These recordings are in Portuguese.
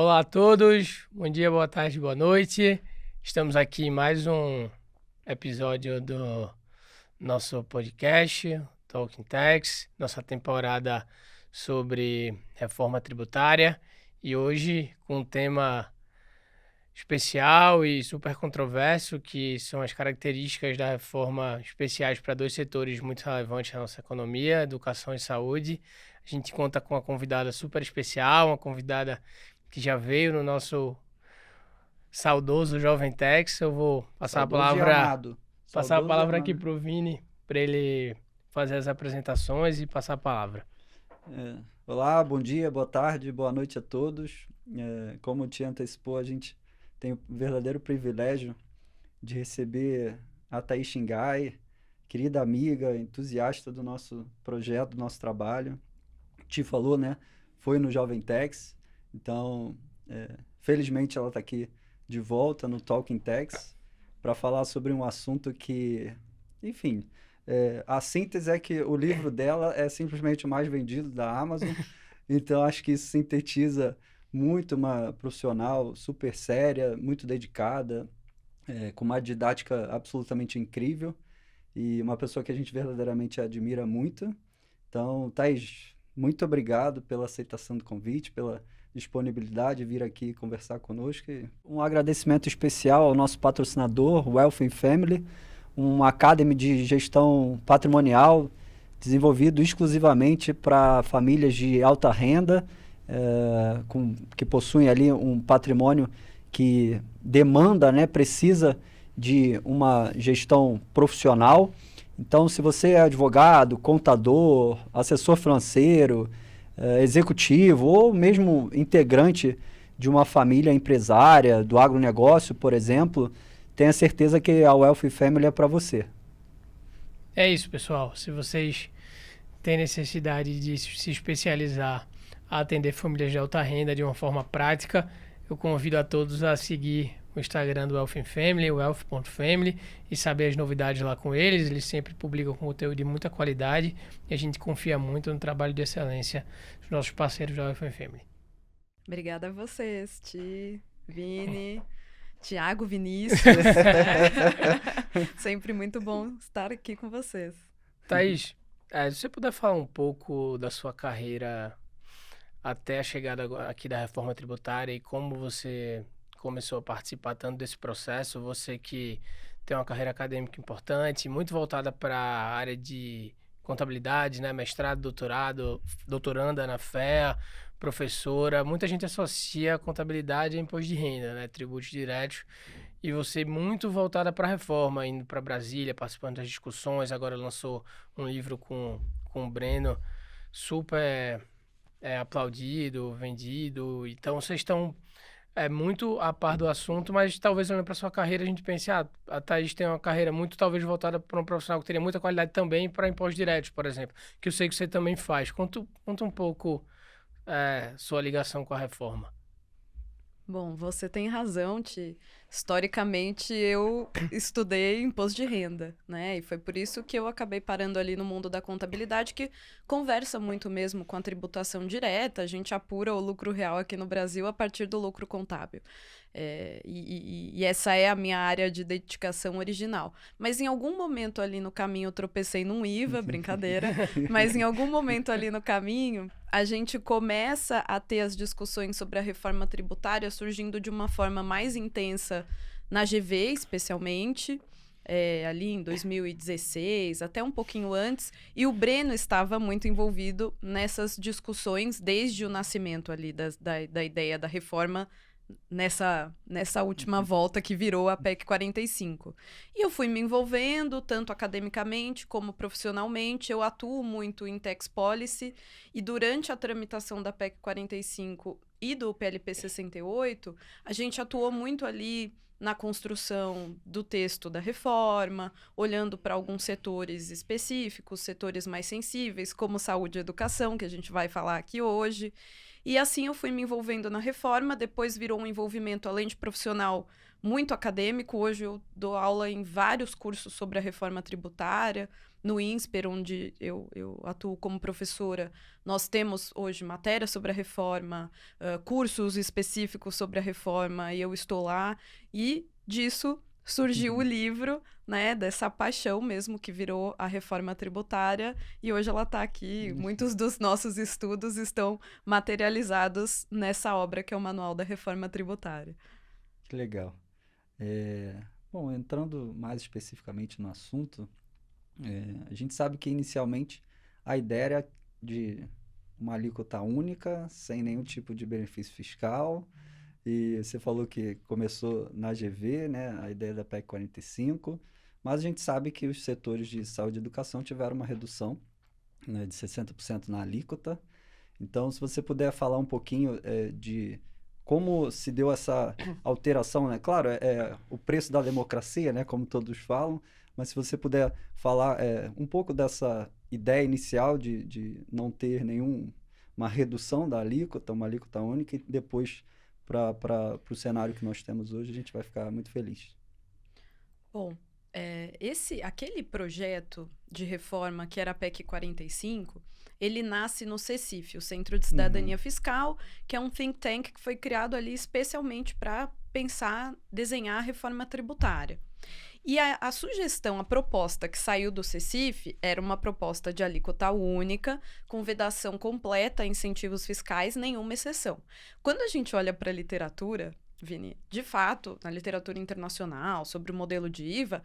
Olá a todos, bom dia, boa tarde, boa noite. Estamos aqui em mais um episódio do nosso podcast, Talking Tax, nossa temporada sobre reforma tributária. E hoje com um tema especial e super controverso, que são as características da reforma especiais para dois setores muito relevantes na nossa economia, educação e saúde. A gente conta com uma convidada super especial, uma convidada que já veio no nosso saudoso Jovem Tex. Eu vou passar Saudoso e amado. passar a Saudoso e palavra amado. aqui para o Vini, para ele fazer as apresentações e passar a palavra. Olá, bom dia, boa tarde, boa noite a todos. Como o Tia antecipou, a gente tem o verdadeiro privilégio de receber a Thaís Xingai, querida amiga, entusiasta do nosso projeto, do nosso trabalho. O Ti falou, né? Foi no Jovem Tex, então, felizmente ela está aqui de volta no Talking Tex para falar sobre um assunto que, enfim, a síntese é que o livro dela é simplesmente o mais vendido da Amazon, então acho que isso sintetiza muito uma profissional super séria, muito dedicada, com uma didática absolutamente incrível e uma pessoa que a gente verdadeiramente admira muito. Então, Thaís, muito obrigado pela aceitação do convite, pela disponibilidade de vir aqui conversar conosco. E um agradecimento especial ao nosso patrocinador, Wealth & Family, uma academy de gestão patrimonial desenvolvido exclusivamente para famílias de alta renda, que possuem ali um patrimônio que demanda, né, precisa de uma gestão profissional. Então, se você é advogado, contador, assessor financeiro, executivo ou mesmo integrante de uma família empresária, do agronegócio, por exemplo, tenha certeza que a Wealth Family é para você. É isso, pessoal. Se vocês têm necessidade de se especializar a atender famílias de alta renda de uma forma prática, eu convido a todos a seguir o Instagram do Wealth & Family, wealth.family, e saber as novidades lá com eles. Eles sempre publicam conteúdo de muita qualidade e a gente confia muito no trabalho de excelência dos nossos parceiros da Wealth & Family. Obrigada a vocês, Ti, Vini, Tiago, Vinícius. Sempre muito bom estar aqui com vocês. Thaís, se você puder falar um pouco da sua carreira até a chegada aqui da reforma tributária e como você começou a participar tanto desse processo, você que tem uma carreira acadêmica importante, muito voltada para a área de contabilidade, né? Mestrado, doutorado, doutoranda na FEA, professora. Muita gente associa a contabilidade a imposto de renda, né? Tributos diretos. E você muito voltada para a reforma, indo para Brasília, participando das discussões. Agora lançou um livro com o Breno, super aplaudido, vendido. Então vocês estão muito a par do assunto, mas talvez olhando para sua carreira a gente pense, a Thaís tem uma carreira muito talvez voltada para um profissional que teria muita qualidade também para impostos diretos, por exemplo, que eu sei que você também faz. Conta um pouco sua ligação com a reforma. Bom, você tem razão, Ti. Historicamente, eu estudei imposto de renda, né? E foi por isso que eu acabei parando ali no mundo da contabilidade, que conversa muito mesmo com a tributação direta. A gente apura o lucro real aqui no Brasil a partir do lucro contábil. E essa é a minha área de dedicação original. Mas em algum momento ali no caminho eu tropecei num IVA, brincadeira, mas em algum momento ali no caminho a gente começa a ter as discussões sobre a reforma tributária surgindo de uma forma mais intensa na GV, especialmente, ali em 2016, até um pouquinho antes, e o Breno estava muito envolvido nessas discussões desde o nascimento ali da ideia da reforma nessa última volta que virou a PEC 45. E eu fui me envolvendo, tanto academicamente como profissionalmente. Eu atuo muito em tax policy e durante a tramitação da PEC 45 e do PLP 68, a gente atuou muito ali na construção do texto da reforma, olhando para alguns setores específicos, setores mais sensíveis, como saúde e educação, que a gente vai falar aqui hoje. E assim eu fui me envolvendo na reforma, depois virou um envolvimento, além de profissional, muito acadêmico. Hoje eu dou aula em vários cursos sobre a reforma tributária. No INSPER, onde eu atuo como professora, nós temos hoje matéria sobre a reforma, cursos específicos sobre a reforma, e eu estou lá. E disso surgiu o livro, né, dessa paixão mesmo que virou a reforma tributária, e hoje ela está aqui. Muitos dos nossos estudos estão materializados nessa obra que é o Manual da Reforma Tributária. Que legal. Bom, entrando mais especificamente no assunto, a gente sabe que inicialmente a ideia era de uma alíquota única, sem nenhum tipo de benefício fiscal, e você falou que começou na GV, né, a ideia da PEC 45, mas a gente sabe que os setores de saúde e educação tiveram uma redução, né, de 60% na alíquota. Então, se você puder falar um pouquinho de como se deu essa alteração, né? Claro, é o preço da democracia, né, como todos falam, mas se você puder falar um pouco dessa ideia inicial de não ter uma redução da alíquota, uma alíquota única, e depois para o cenário que nós temos hoje, a gente vai ficar muito feliz. Bom, aquele projeto de reforma que era a PEC 45, ele nasce no CECIF, o Centro de Cidadania Fiscal, que é um think tank que foi criado ali especialmente para desenhar a reforma tributária. E a sugestão, a proposta que saiu do CECIF era uma proposta de alíquota única, com vedação completa, incentivos fiscais, nenhuma exceção. Quando a gente olha para a literatura, Vini, de fato, na literatura internacional, sobre o modelo de IVA,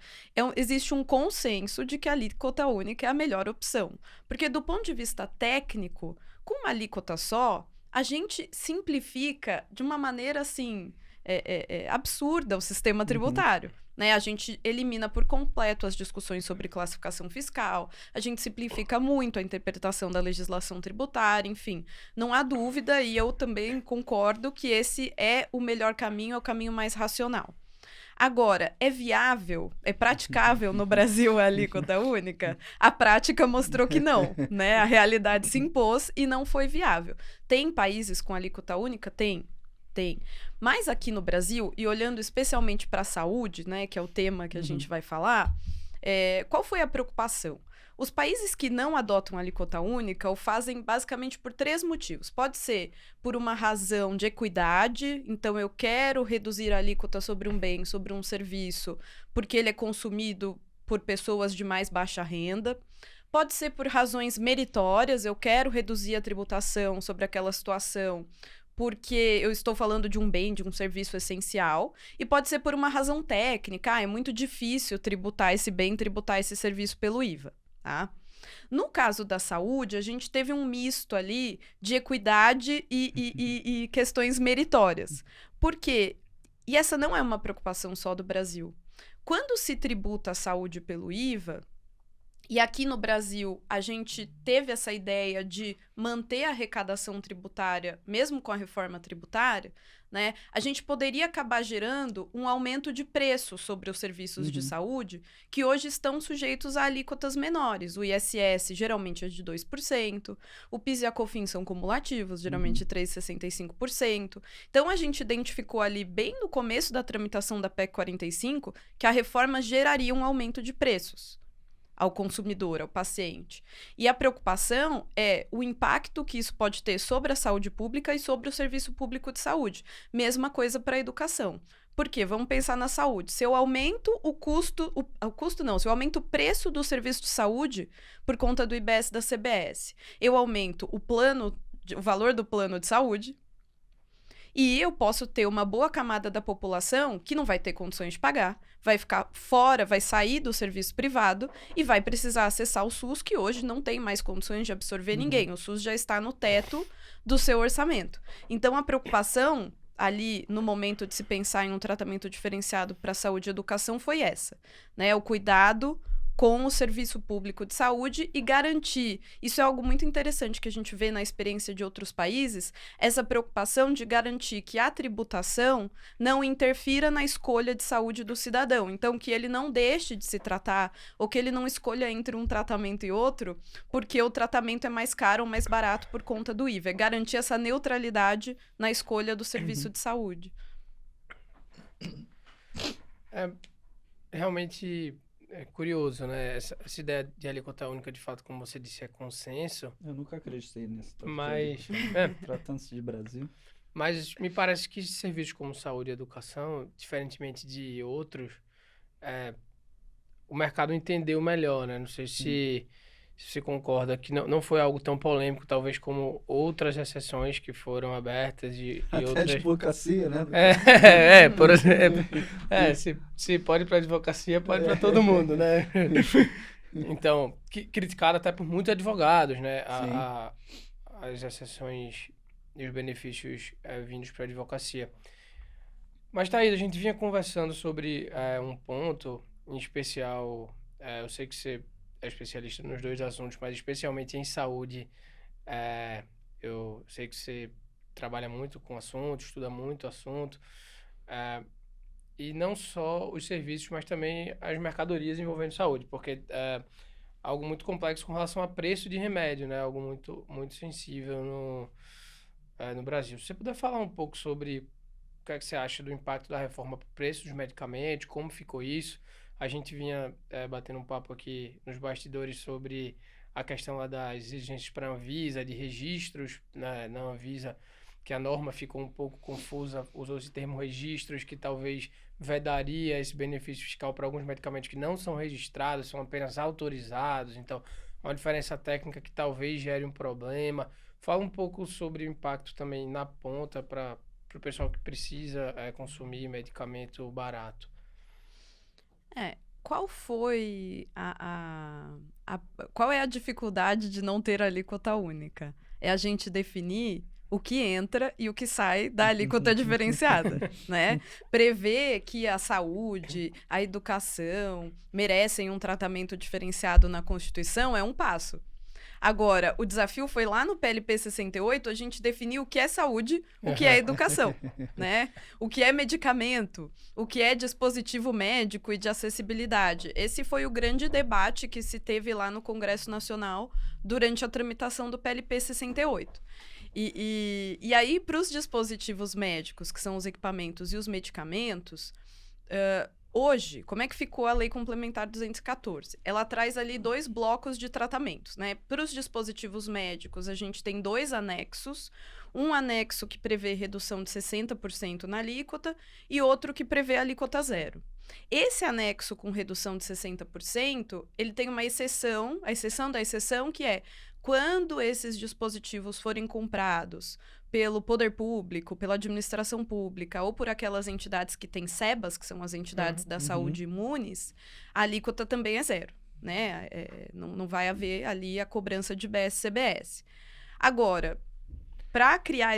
existe um consenso de que a alíquota única é a melhor opção. Porque, do ponto de vista técnico, com uma alíquota só, a gente simplifica de uma maneira, assim, absurda o sistema tributário. Né? A gente elimina por completo as discussões sobre classificação fiscal, a gente simplifica muito a interpretação da legislação tributária, enfim. Não há dúvida, e eu também concordo que esse é o melhor caminho, é o caminho mais racional. Agora, é viável, é praticável no Brasil a alíquota única? A prática mostrou que não, né? A realidade se impôs e não foi viável. Tem países com alíquota única? Tem. Mas aqui no Brasil, e olhando especialmente para a saúde, né, que é o tema que a gente vai falar, qual foi a preocupação? Os países que não adotam a alíquota única o fazem basicamente por 3 motivos. Pode ser por uma razão de equidade, então eu quero reduzir a alíquota sobre um bem, sobre um serviço, porque ele é consumido por pessoas de mais baixa renda. Pode ser por razões meritórias, eu quero reduzir a tributação sobre aquela situação, porque eu estou falando de um bem, de um serviço essencial, e pode ser por uma razão técnica, é muito difícil tributar esse bem, tributar esse serviço pelo IVA, tá? No caso da saúde, a gente teve um misto ali de equidade e questões meritórias. Por quê? E essa não é uma preocupação só do Brasil. Quando se tributa a saúde pelo IVA, e aqui no Brasil, a gente teve essa ideia de manter a arrecadação tributária, mesmo com a reforma tributária, né? A gente poderia acabar gerando um aumento de preço sobre os serviços de saúde, que hoje estão sujeitos a alíquotas menores. O ISS geralmente é de 2%, o PIS e a COFINS são cumulativos, geralmente 3,65%. Então, a gente identificou ali, bem no começo da tramitação da PEC 45, que a reforma geraria um aumento de preços ao consumidor, ao paciente. E a preocupação é o impacto que isso pode ter sobre a saúde pública e sobre o serviço público de saúde. Mesma coisa para a educação. Por quê? Vamos pensar na saúde. Se eu aumento se eu aumento o preço do serviço de saúde por conta do IBS da CBS, eu aumento o valor do plano de saúde, e eu posso ter uma boa camada da população que não vai ter condições de pagar, vai ficar fora, vai sair do serviço privado e vai precisar acessar o SUS, que hoje não tem mais condições de absorver ninguém. O SUS já está no teto do seu orçamento. Então, a preocupação ali, no momento de se pensar em um tratamento diferenciado para saúde e educação, foi essa, né? O cuidado com o serviço público de saúde e garantir, isso é algo muito interessante que a gente vê na experiência de outros países, essa preocupação de garantir que a tributação não interfira na escolha de saúde do cidadão, então que ele não deixe de se tratar, ou que ele não escolha entre um tratamento e outro, porque o tratamento é mais caro ou mais barato por conta do IVA, é garantir essa neutralidade na escolha do serviço de saúde. É realmente curioso, né? Essa ideia de alíquota única, de fato, como você disse, é consenso, Eu nunca acreditei nisso. mas, Tratando-se de Brasil. mas me parece que serviços como saúde e educação, diferentemente de outros, o mercado entendeu melhor, né? Não sei se você concorda que não foi algo tão polêmico, talvez, como outras exceções que foram abertas e Até a outras... advocacia, né? Por exemplo, se pode para advocacia, pode para todo mundo, né? Então, criticado até por muitos advogados, né? As exceções e os benefícios vindos para a advocacia. Mas, Thaís, a gente vinha conversando sobre um ponto em especial. Eu sei que você é especialista nos dois assuntos, mas especialmente em saúde. Eu sei que você trabalha muito com assunto, estuda muito assunto. E não só os serviços, mas também as mercadorias envolvendo saúde, porque é algo muito complexo com relação a preço de remédio, né? Algo muito, muito sensível no Brasil. Se você puder falar um pouco sobre o que é que você acha do impacto da reforma para o preço dos medicamentos, como ficou isso? A gente vinha batendo um papo aqui nos bastidores sobre a questão lá das exigências para a Anvisa, de registros, né, na Anvisa, que a norma ficou um pouco confusa, usou esse termo registros, que talvez vedaria esse benefício fiscal para alguns medicamentos que não são registrados, são apenas autorizados. Então, uma diferença técnica que talvez gere um problema. Fala um pouco sobre o impacto também na ponta para o pessoal que precisa consumir medicamento barato. Qual foi qual é a dificuldade de não ter alíquota única? É a gente definir o que entra e o que sai da alíquota diferenciada, né? Prever que a saúde, a educação merecem um tratamento diferenciado na Constituição é um passo. Agora, o desafio foi lá no PLP 68, a gente definir o que é saúde, o que é educação, né? O que é medicamento, o que é dispositivo médico e de acessibilidade. Esse foi o grande debate que se teve lá no Congresso Nacional durante a tramitação do PLP 68. E aí, para os dispositivos médicos, que são os equipamentos e os medicamentos, hoje, como é que ficou a Lei Complementar 214? Ela traz ali 2 blocos de tratamentos, né? Para os dispositivos médicos, a gente tem 2 anexos. Um anexo que prevê redução de 60% na alíquota e outro que prevê alíquota zero. Esse anexo com redução de 60%, ele tem uma exceção, a exceção da exceção, que é quando esses dispositivos forem comprados pelo poder público, pela administração pública ou por aquelas entidades que têm SEBAS, que são as entidades da saúde imunes, a alíquota também é zero, né? Não vai haver ali a cobrança de BS-CBS. Agora, para criar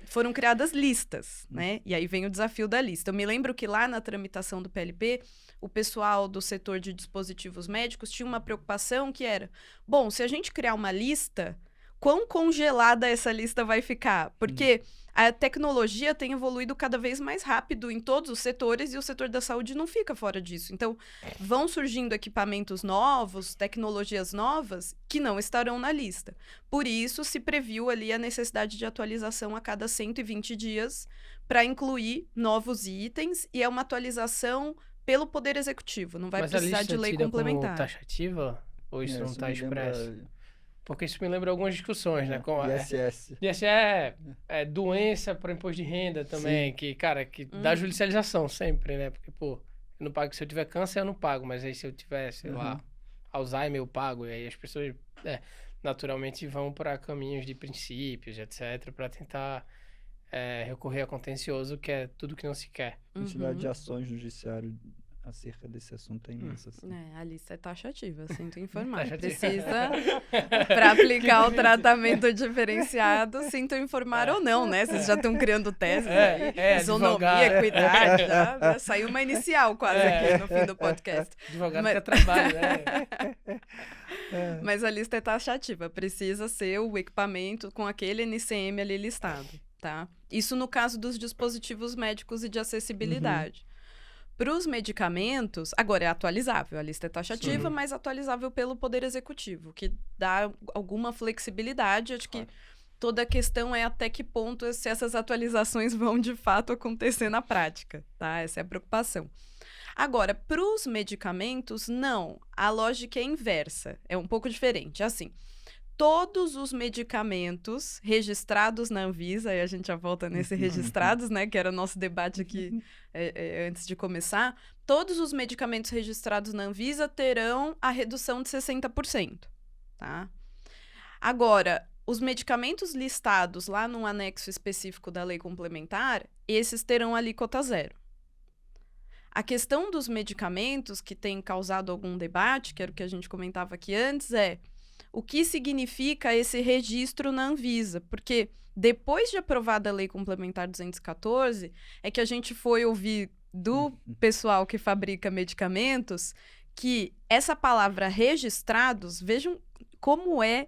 foram criadas listas, né? E aí vem o desafio da lista. Eu me lembro que lá na tramitação do PLP, o pessoal do setor de dispositivos médicos tinha uma preocupação que era, bom, se a gente criar uma lista, quão congelada essa lista vai ficar? Porque a tecnologia tem evoluído cada vez mais rápido em todos os setores e o setor da saúde não fica fora disso. Então, vão surgindo equipamentos novos, tecnologias novas, que não estarão na lista. Por isso, se previu ali a necessidade de atualização a cada 120 dias para incluir novos itens, e é uma atualização pelo Poder Executivo, não vai precisar de lei complementar. Como taxativa? Ou isso não está expresso? Porque isso me lembra algumas discussões, né? Com ISS. ISS é doença para imposto de renda também, sim, que, cara, que dá judicialização sempre, né? Porque, pô, eu não pago, se eu tiver câncer, eu não pago, mas aí se eu tiver, sei lá, Alzheimer, eu pago. E aí as pessoas, naturalmente, vão para caminhos de princípios, etc., para tentar recorrer a contencioso, que é tudo que não se quer. A quantidade de ações no judiciário acerca desse assunto é imensa. Assim. A lista é taxativa, sinto informar. Precisa, para aplicar o tratamento diferenciado, sinto informar ou não, né? Vocês já estão criando teses aí. Isonomia, equidade, já saiu uma inicial quase aqui no fim do podcast. Advogado que é trabalho, né? Mas a lista é taxativa, precisa ser o equipamento com aquele NCM ali listado, tá? Isso no caso dos dispositivos médicos e de acessibilidade. Para os medicamentos, agora é atualizável, a lista é taxativa, mas atualizável pelo Poder Executivo, que dá alguma flexibilidade. Acho que Toda a questão é até que ponto se essas atualizações vão de fato acontecer na prática, tá? Essa é a preocupação. Agora, para os medicamentos, não. A lógica é inversa, é um pouco diferente. Assim, todos os medicamentos registrados na Anvisa, e a gente já volta nesse registrados, né, que era o nosso debate aqui antes de começar, todos os medicamentos registrados na Anvisa terão a redução de 60%, tá? Agora, os medicamentos listados lá num anexo específico da lei complementar, esses terão alíquota zero. A questão dos medicamentos, que tem causado algum debate, que era o que a gente comentava aqui antes, é o que significa esse registro na Anvisa? Porque depois de aprovada a Lei Complementar 214, é que a gente foi ouvir do pessoal que fabrica medicamentos que essa palavra registrados, vejam como é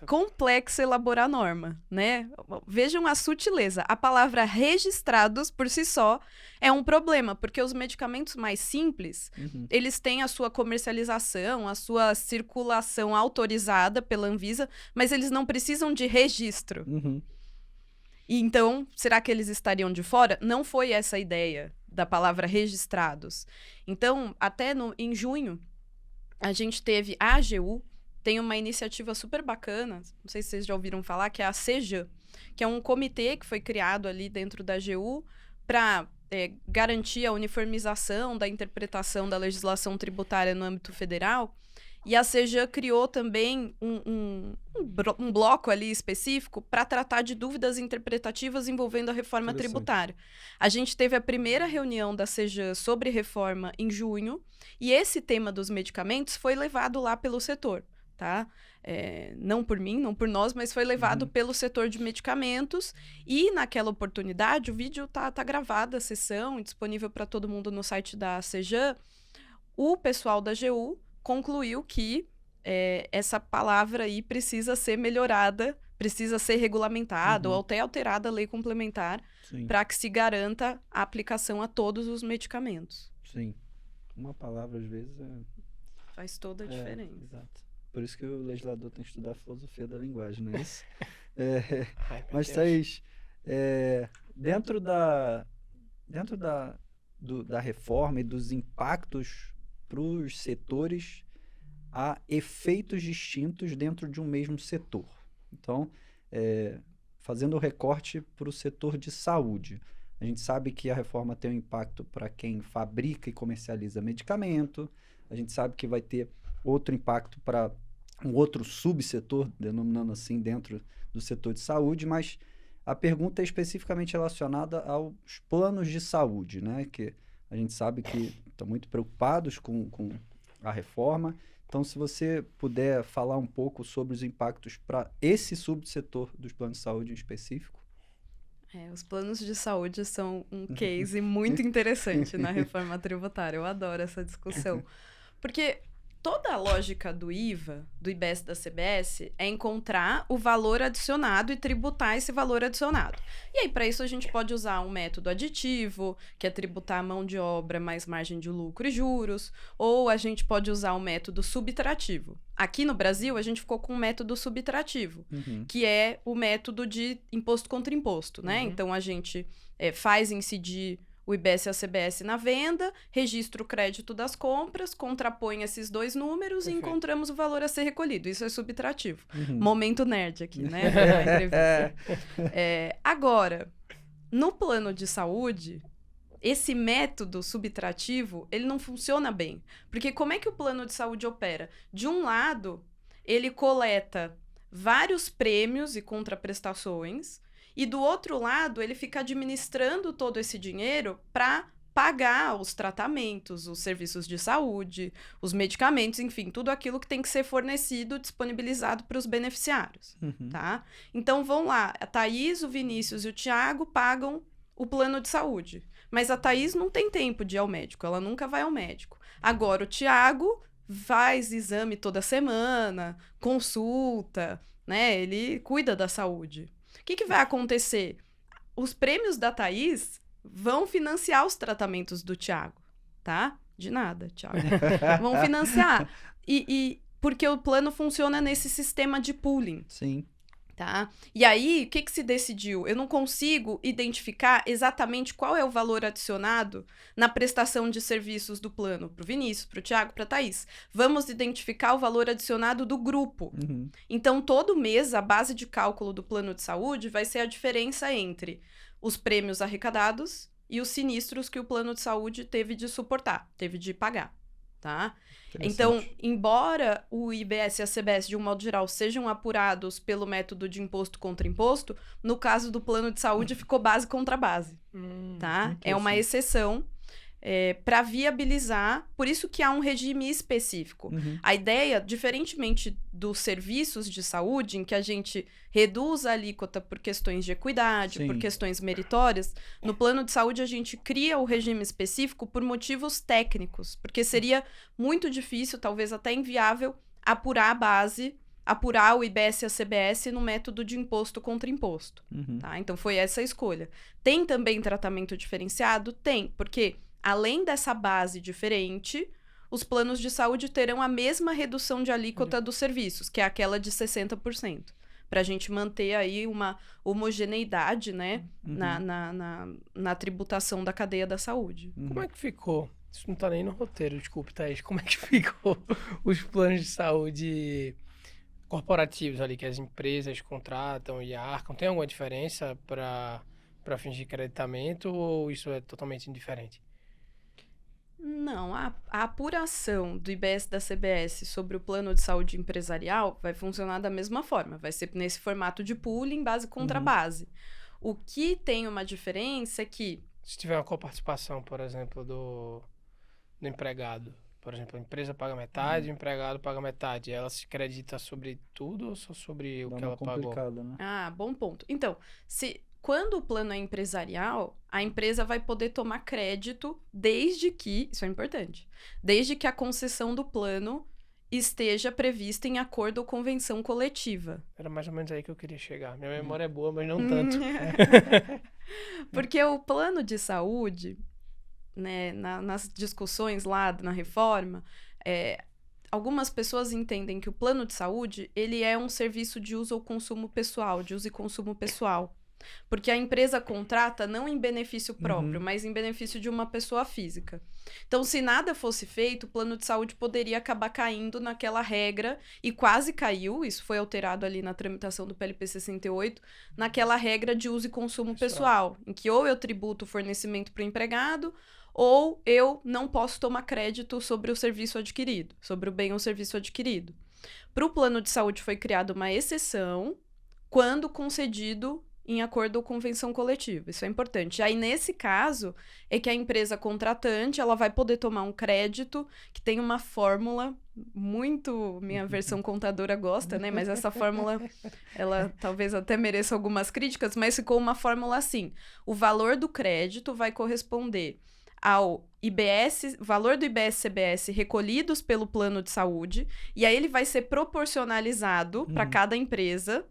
complexa elaborar norma, né? Vejam a sutileza. A palavra registrados, por si só, é um problema, porque os medicamentos mais simples, eles têm a sua comercialização, a sua circulação autorizada pela Anvisa, mas eles não precisam de registro. E então, será que eles estariam de fora? Não foi essa a ideia da palavra registrados. Então, até em junho, a gente teve a AGU, tem uma iniciativa super bacana, não sei se vocês já ouviram falar, que é a CEJAN, que é um comitê que foi criado ali dentro da AGU para garantir a uniformização da interpretação da legislação tributária no âmbito federal. E a CEJAN criou também um bloco ali específico para tratar de dúvidas interpretativas envolvendo a reforma tributária. A gente teve a primeira reunião da CEJAN sobre reforma em junho, e esse tema dos medicamentos foi levado lá pelo setor. Tá? Não por mim, não por nós, mas foi levado pelo setor de medicamentos, e naquela oportunidade, o vídeo tá gravado, a sessão, disponível para todo mundo no site da CEJAN. O pessoal da AGU concluiu que essa palavra aí precisa ser melhorada, precisa ser regulamentada ou até alterada a lei complementar para que se garanta a aplicação a todos os medicamentos. Sim. Uma palavra, às vezes, faz toda a diferença. Exato. Por isso que o legislador tem que estudar a filosofia da linguagem, não é isso? Mas, Thaís, dentro da reforma e dos impactos para os setores, há efeitos distintos dentro de um mesmo setor. Então, fazendo o recorte para o setor de saúde, a gente sabe que a reforma tem um impacto para quem fabrica e comercializa medicamento, a gente sabe que vai ter outro impacto para um outro subsetor, denominando assim, dentro do setor de saúde, mas a pergunta é especificamente relacionada aos planos de saúde, né? Que a gente sabe que estão muito preocupados com a reforma. Então, se você puder falar um pouco sobre os impactos para esse subsetor dos planos de saúde em específico. Os planos de saúde são um case muito interessante na reforma tributária. Eu adoro essa discussão. Porque toda a lógica do IVA, do IBS e da CBS, é encontrar o valor adicionado e tributar esse valor adicionado. E aí, para isso, a gente pode usar um método aditivo, que é tributar a mão de obra mais margem de lucro e juros, ou a gente pode usar o método subtrativo. Aqui no Brasil, a gente ficou com o método subtrativo, que é o método de imposto contra imposto, né? Então, a gente faz incidir o IBS e a CBS na venda, registra o crédito das compras, contrapõe esses dois números e encontramos o valor a ser recolhido. Isso é subtrativo. Momento nerd aqui, né? Agora, no plano de saúde, esse método subtrativo, ele não funciona bem. Porque como é que o plano de saúde opera? De um lado, ele coleta vários prêmios e contraprestações, e do outro lado, ele fica administrando todo esse dinheiro para pagar os tratamentos, os serviços de saúde, os medicamentos, enfim, tudo aquilo que tem que ser fornecido, disponibilizado para os beneficiários, tá? Então, vão lá, a Thaís, o Vinícius e o Thiago pagam o plano de saúde, mas a Thaís não tem tempo de ir ao médico, ela nunca vai ao médico. Agora, o Thiago faz exame toda semana, consulta, né? Ele cuida da saúde. O que vai acontecer? Os prêmios da Thaís vão financiar os tratamentos do Thiago, tá? De nada, Thiago. Vão financiar. E porque o plano funciona nesse sistema de pooling. Sim. Tá? E aí, o que se decidiu? Eu não consigo identificar exatamente qual é o valor adicionado na prestação de serviços do plano. Para o Vinícius, para o Thiago, para a Thaís. Vamos identificar o valor adicionado do grupo. Então, todo mês, a base de cálculo do plano de saúde vai ser a diferença entre os prêmios arrecadados e os sinistros que o plano de saúde teve de suportar, teve de pagar. Tá? Então, embora o IBS e a CBS, de um modo geral, sejam apurados pelo método de imposto contra imposto, no caso do plano de saúde ficou base contra base, tá? É uma exceção para viabilizar, por isso que há um regime específico. A ideia, diferentemente dos serviços de saúde, em que a gente reduz a alíquota por questões de equidade, por questões meritórias, no plano de saúde a gente cria o regime específico por motivos técnicos, porque seria muito difícil, talvez até inviável, apurar a base, apurar o IBS e a CBS no método de imposto contra imposto. Tá? Então foi essa a escolha. Tem também tratamento diferenciado? Tem, porque além dessa base diferente, os planos de saúde terão a mesma redução de alíquota dos serviços, que é aquela de 60%, para a gente manter aí uma homogeneidade, né, na tributação da cadeia da saúde. Como é que ficou? Isso não tá nem no roteiro, desculpe, Thaís. Como é que ficou os planos de saúde corporativos ali, que as empresas contratam e arcam? Tem alguma diferença para fins de creditamento ou isso é totalmente indiferente? Não, a apuração do IBS da CBS sobre o plano de saúde empresarial vai funcionar da mesma forma. Vai ser nesse formato de pooling, base contra base. O que tem uma diferença é que... Se tiver uma coparticipação, por exemplo, do empregado. Por exemplo, a empresa paga metade, o empregado paga metade. Ela se acredita sobre tudo ou só sobre o que ela pagou? Né? Ah, bom ponto. Então, quando o plano é empresarial, a empresa vai poder tomar crédito desde que, isso é importante, desde que a concessão do plano esteja prevista em acordo ou convenção coletiva. Era mais ou menos aí que eu queria chegar. Minha memória é boa, mas não tanto. Porque o plano de saúde, né, nas discussões lá na reforma, algumas pessoas entendem que o plano de saúde ele é um serviço de uso ou consumo pessoal, de uso e consumo pessoal. Porque a empresa contrata não em benefício próprio, mas em benefício de uma pessoa física. Então, se nada fosse feito, o plano de saúde poderia acabar caindo naquela regra, e quase caiu, isso foi alterado ali na tramitação do PLP 68, naquela regra de uso e consumo pessoal, em que ou eu tributo o fornecimento para o empregado, ou eu não posso tomar crédito sobre o serviço adquirido, sobre o bem ou serviço adquirido. Para o plano de saúde foi criada uma exceção quando concedido em acordo ou convenção coletiva. Isso é importante. Aí, nesse caso, é que a empresa contratante ela vai poder tomar um crédito que tem uma fórmula muito... Minha versão contadora gosta, né? Mas essa fórmula, ela talvez até mereça algumas críticas, mas ficou uma fórmula assim. O valor do crédito vai corresponder ao IBS, valor do IBS-CBS recolhidos pelo plano de saúde, e aí ele vai ser proporcionalizado para cada empresa,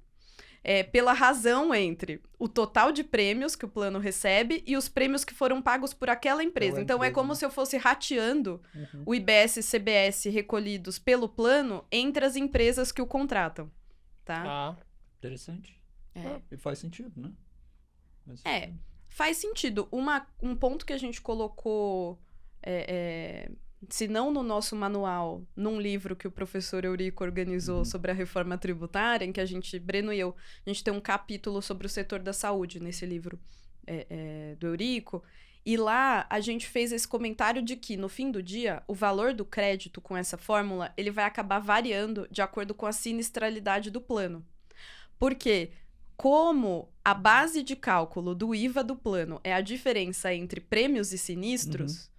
pela razão entre o total de prêmios que o plano recebe e os prêmios que foram pagos por aquela empresa. Então, é como se eu fosse rateando o IBS e CBS recolhidos pelo plano entre as empresas que o contratam, tá? Interessante. E faz sentido, né? Faz sentido. Um ponto que a gente colocou... se não no nosso manual, num livro que o professor Eurico organizou sobre a reforma tributária, em que Breno e eu, a gente tem um capítulo sobre o setor da saúde nesse livro do Eurico, e lá a gente fez esse comentário de que, no fim do dia, o valor do crédito com essa fórmula, ele vai acabar variando de acordo com a sinistralidade do plano. Por quê? Como a base de cálculo do IVA do plano é a diferença entre prêmios e sinistros,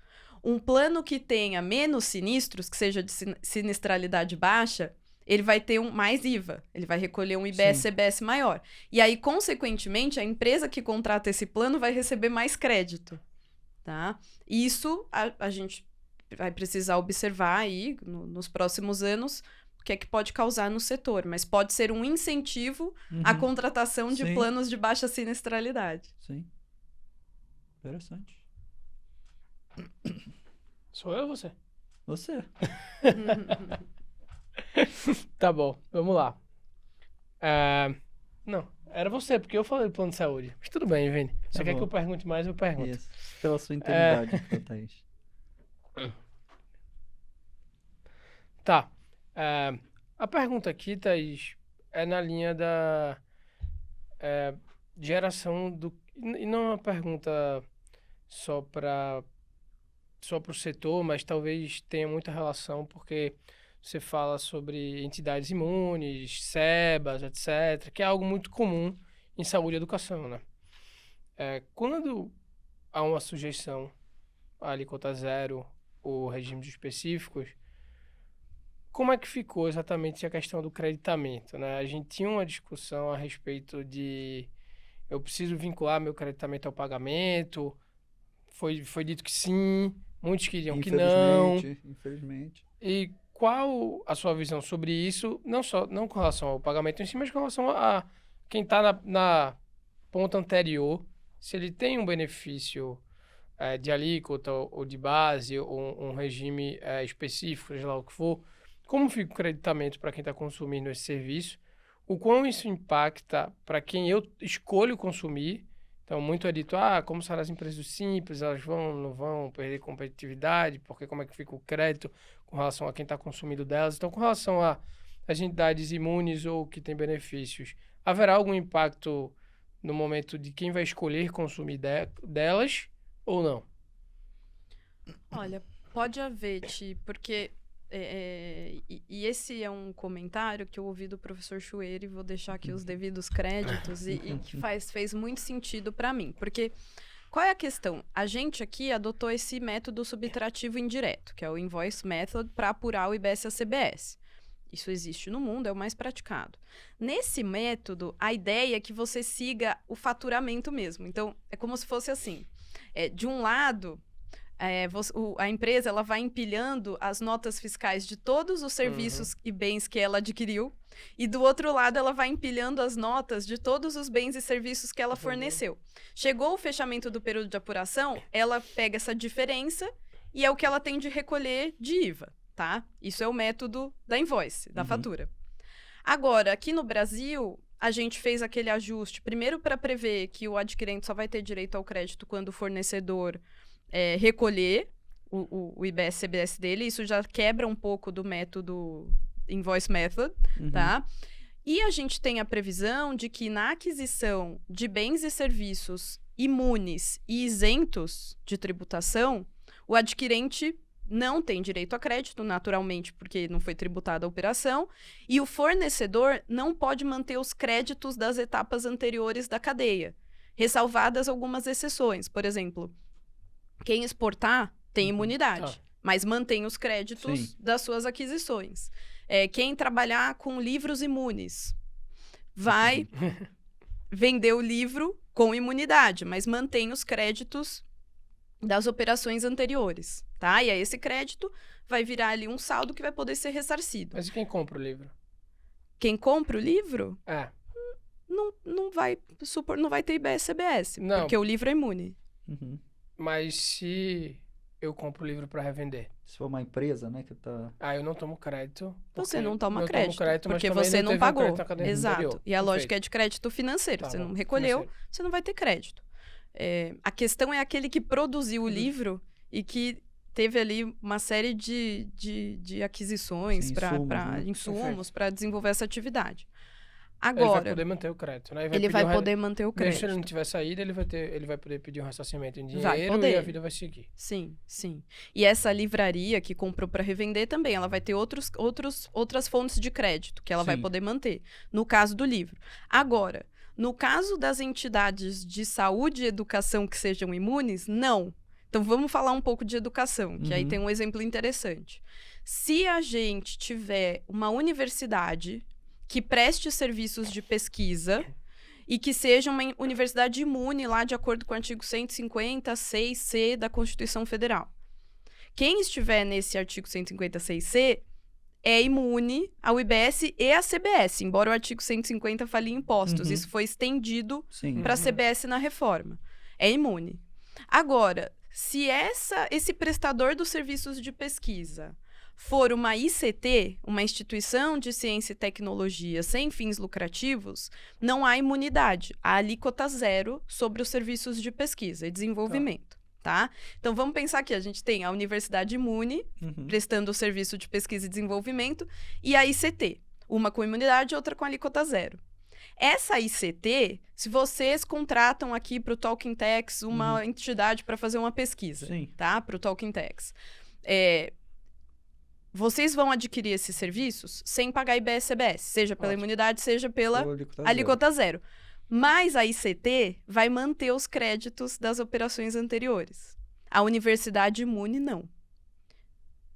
um plano que tenha menos sinistros, que seja de sinistralidade baixa, ele vai ter mais IVA. Ele vai recolher um IBS-CBS maior. E aí, consequentemente, a empresa que contrata esse plano vai receber mais crédito. Tá? Isso a gente vai precisar observar aí nos próximos anos o que é que pode causar no setor. Mas pode ser um incentivo à contratação de planos de baixa sinistralidade. Sim. Interessante. Sou eu ou você? Você. Tá bom, vamos lá. Não, era você, porque eu falei do plano de saúde. Mas tudo bem, Vini. Você Tá quer bom. que eu pergunte mais, eu pergunto. Isso. Pela sua integridade, Thaís. Tá. A pergunta aqui, Thaís, é na linha da geração do... E não é uma pergunta só para o setor, mas talvez tenha muita relação, porque você fala sobre entidades imunes, SEBAS, etc., que é algo muito comum em saúde e educação, né? Quando há uma sujeição à alíquota zero ou regimes específicos, como é que ficou exatamente a questão do creditamento, né? A gente tinha uma discussão a respeito de eu preciso vincular meu creditamento ao pagamento, foi dito que sim, muitos queriam que não. Infelizmente. E qual a sua visão sobre isso, não com relação ao pagamento em si, mas com relação a quem está na ponta anterior, se ele tem um benefício de alíquota ou de base, ou um regime específico, seja lá o que for, como fica o creditamento para quem está consumindo esse serviço, o quão isso impacta para quem eu escolho consumir. Então, muito é dito, como são as empresas simples, elas não vão perder competitividade, porque como é que fica o crédito com relação a quem está consumindo delas. Então, com relação às entidades imunes ou que têm benefícios, haverá algum impacto no momento de quem vai escolher consumir delas ou não? Olha, pode haver, porque... E esse é um comentário que eu ouvi do professor Chueiro, e vou deixar aqui os devidos créditos, e que fez muito sentido para mim. Porque qual é a questão? A gente aqui adotou esse método subtrativo indireto, que é o Invoice Method, para apurar o IBS e a CBS. Isso existe no mundo, é o mais praticado. Nesse método, a ideia é que você siga o faturamento mesmo. Então, é como se fosse assim. De um lado... a empresa ela vai empilhando as notas fiscais de todos os serviços e bens que ela adquiriu, e do outro lado ela vai empilhando as notas de todos os bens e serviços que ela forneceu. Chegou o fechamento do período de apuração, ela pega essa diferença e é o que ela tem de recolher de IVA, tá? Isso é o método da invoice, da fatura. Agora, aqui no Brasil, a gente fez aquele ajuste, primeiro para prever que o adquirente só vai ter direito ao crédito quando o fornecedor recolher o IBS-CBS dele. Isso já quebra um pouco do método Invoice Method, tá? E a gente tem a previsão de que na aquisição de bens e serviços imunes e isentos de tributação, o adquirente não tem direito a crédito, naturalmente, porque não foi tributada a operação, e o fornecedor não pode manter os créditos das etapas anteriores da cadeia, ressalvadas algumas exceções. Por exemplo, quem exportar tem imunidade, mas mantém os créditos das suas aquisições. Quem trabalhar com livros imunes vai vender o livro com imunidade, mas mantém os créditos das operações anteriores, tá? E aí esse crédito vai virar ali um saldo que vai poder ser ressarcido. Mas e quem compra o livro? Quem compra o livro não vai ter IBS-CBS, porque o livro é imune. Mas se eu compro o livro para revender? Se for uma empresa, né, que tá... Ah, eu não tomo crédito. Você não toma crédito, porque você não pagou. Exato. Anterior. E a lógica é de crédito financeiro. Você não recolheu, você não vai ter crédito. A questão é aquele que produziu o livro e que teve ali uma série de aquisições para insumos, para desenvolver essa atividade. Agora, ele vai poder manter o crédito, né? Ele vai poder manter o crédito. Mesmo se ele não tiver saída, ele vai poder pedir um ressarcimento em dinheiro e a vida vai seguir. Sim, sim. E essa livraria que comprou para revender também, ela vai ter outras fontes de crédito que ela vai poder manter, no caso do livro. Agora, no caso das entidades de saúde e educação que sejam imunes, não. Então, vamos falar um pouco de educação, que aí tem um exemplo interessante. Se a gente tiver uma universidade que preste serviços de pesquisa e que seja uma universidade imune lá de acordo com o artigo 156C da Constituição Federal. Quem estiver nesse artigo 156C é imune ao IBS e à CBS, embora o artigo 150 fale em impostos. Isso foi estendido para a CBS na reforma. É imune. Agora, se esse prestador dos serviços de pesquisa for uma ICT, uma instituição de ciência e tecnologia sem fins lucrativos, não há imunidade. Há alíquota zero sobre os serviços de pesquisa e desenvolvimento. Tá? Então, vamos pensar que a gente tem a Universidade Imune, prestando o serviço de pesquisa e desenvolvimento, e a ICT, uma com imunidade e outra com alíquota zero. Essa ICT, se vocês contratam aqui para o Talking Techs uma entidade para fazer uma pesquisa, tá? Para o Talking Techs, vocês vão adquirir esses serviços sem pagar IBS-CBS, seja pela imunidade, seja pela alíquota zero. Mas a ICT vai manter os créditos das operações anteriores. A Universidade Imune, não.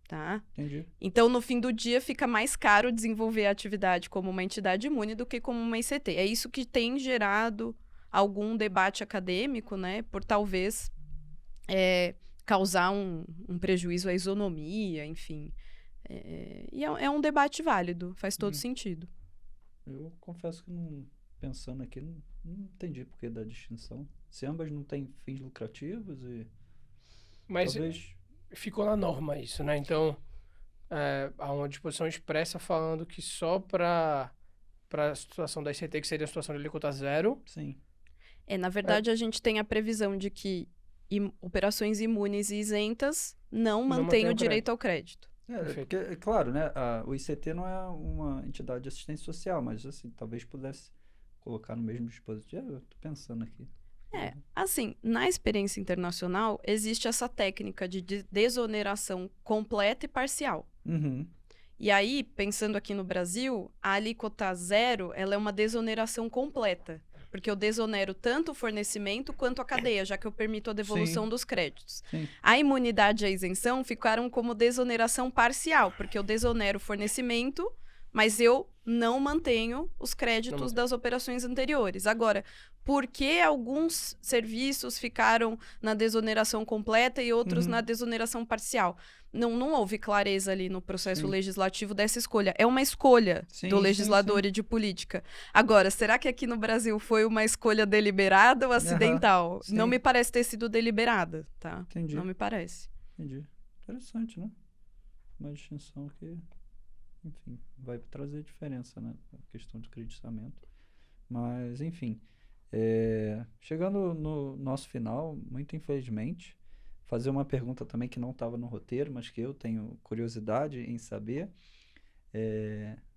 Tá? Entendi. Então, no fim do dia, fica mais caro desenvolver a atividade como uma entidade imune do que como uma ICT. É isso que tem gerado algum debate acadêmico, né? Por talvez causar um prejuízo à isonomia, enfim. E é um debate válido, faz todo sentido. Eu confesso que pensando aqui, não entendi por que da distinção. Se ambas não têm fins lucrativos Mas talvez... ficou na norma isso, né? Então, há uma disposição expressa falando que só para a situação da ICT, que seria a situação de alíquota zero. Sim. Na verdade, a gente tem a previsão de que operações imunes e isentas não mantêm o direito ao crédito. Porque, claro, né? O ICT não é uma entidade de assistência social, mas assim, talvez pudesse colocar no mesmo dispositivo. Eu tô pensando aqui. Assim, na experiência internacional, existe essa técnica de desoneração completa e parcial. E aí, pensando aqui no Brasil, a alíquota zero, ela é uma desoneração completa. Porque eu desonero tanto o fornecimento quanto a cadeia, já que eu permito a devolução dos créditos. A imunidade e a isenção ficaram como desoneração parcial, porque eu desonero o fornecimento, mas eu não mantenho os créditos das operações anteriores. Agora, por que alguns serviços ficaram na desoneração completa e outros na desoneração parcial? Não houve clareza ali no processo legislativo dessa escolha. É uma escolha do legislador e de política. Agora, será que aqui no Brasil foi uma escolha deliberada ou acidental? Não me parece ter sido deliberada, tá? Entendi. Não me parece. Entendi. Interessante, né? Uma distinção que, enfim, vai trazer diferença, né? A questão de creditamento. Mas, enfim, chegando no nosso final, muito infelizmente, fazer uma pergunta também que não estava no roteiro, mas que eu tenho curiosidade em saber,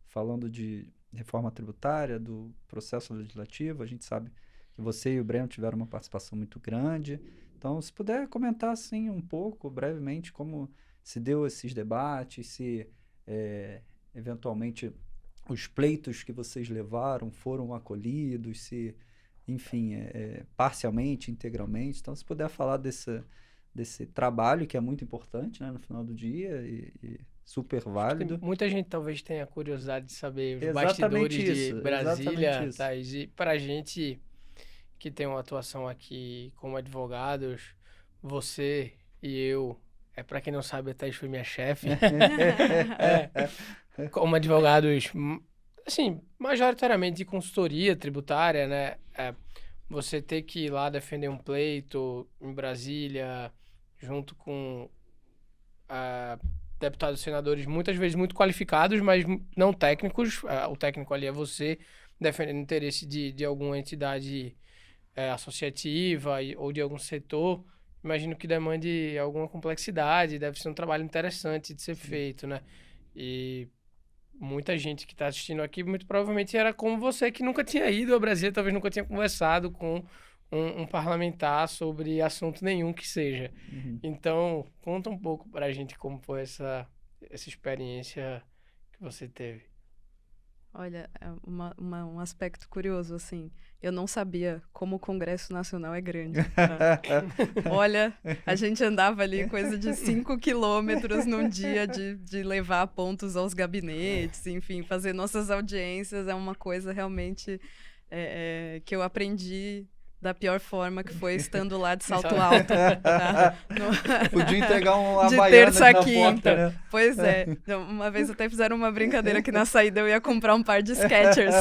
falando de reforma tributária, do processo legislativo, a gente sabe que você e o Breno tiveram uma participação muito grande, então se puder comentar assim um pouco, brevemente, como se deu esses debates, se eventualmente os pleitos que vocês levaram foram acolhidos, se, enfim, parcialmente, integralmente, então se puder falar desse trabalho que é muito importante, né, no final do dia e super válido. Muita gente talvez tenha curiosidade de saber os bastidores de Brasília, Thaís, e para a gente que tem uma atuação aqui como advogados, você e eu, para quem não sabe, a Thaís foi minha chefe, como advogados, assim, majoritariamente de consultoria tributária, né, você ter que ir lá defender um pleito em Brasília, junto com deputados e senadores, muitas vezes muito qualificados, mas não técnicos. O técnico ali é você defendendo o interesse de alguma entidade associativa ou de algum setor. Imagino que demande alguma complexidade, deve ser um trabalho interessante de ser feito, né? E muita gente que está assistindo aqui, muito provavelmente era como você, que nunca tinha ido a Brasília, talvez nunca tinha conversado com um parlamentar sobre assunto nenhum que seja. Então, conta um pouco para a gente como foi essa experiência que você teve. Olha, um aspecto curioso, assim, eu não sabia como o Congresso Nacional é grande. Tá? Olha, a gente andava ali coisa de 5 quilômetros num dia de levar pontos aos gabinetes, enfim, fazer nossas audiências é uma coisa realmente que eu aprendi da pior forma, que foi estando lá de salto alto. Tá? Podia entregar uma de Havaianas terça a na quinta. porta, né? Pois é. Então, uma vez até fizeram uma brincadeira que na saída eu ia comprar um par de Skechers.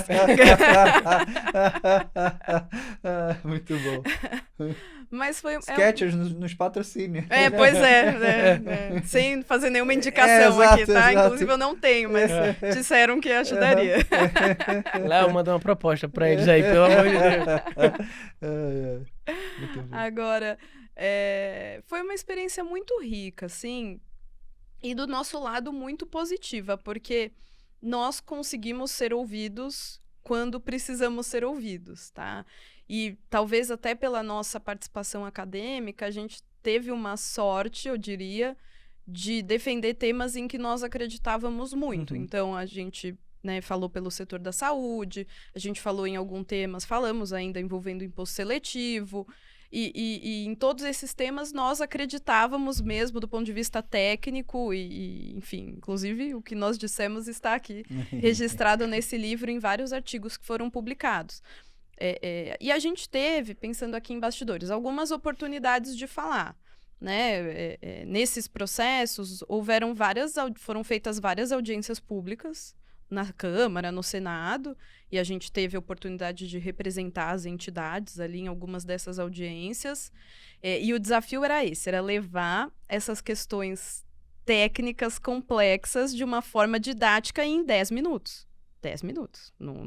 Muito bom. Mas foi... Skechers nos patrocínios. Pois é, né? Sem fazer nenhuma indicação aqui, tá? Exato. Inclusive eu não tenho, mas disseram que ajudaria. Léo, manda uma proposta pra eles aí, pelo amor de Deus. Muito bom. Agora, foi uma experiência muito rica, assim, e do nosso lado muito positiva, porque nós conseguimos ser ouvidos quando precisamos ser ouvidos, tá? E talvez até pela nossa participação acadêmica, a gente teve uma sorte, eu diria, de defender temas em que nós acreditávamos muito. Então, a gente, né, falou pelo setor da saúde, a gente falou em alguns temas, falamos ainda envolvendo imposto seletivo, e em todos esses temas nós acreditávamos mesmo do ponto de vista técnico enfim, inclusive o que nós dissemos está aqui registrado nesse livro em vários artigos que foram publicados. E a gente teve, pensando aqui em bastidores, algumas oportunidades de falar, né? Nesses processos foram feitas várias audiências públicas na Câmara, no Senado, e a gente teve a oportunidade de representar as entidades ali em algumas dessas audiências, e o desafio era esse, era levar essas questões técnicas complexas de uma forma didática em 10 minutos. 10 minutos, não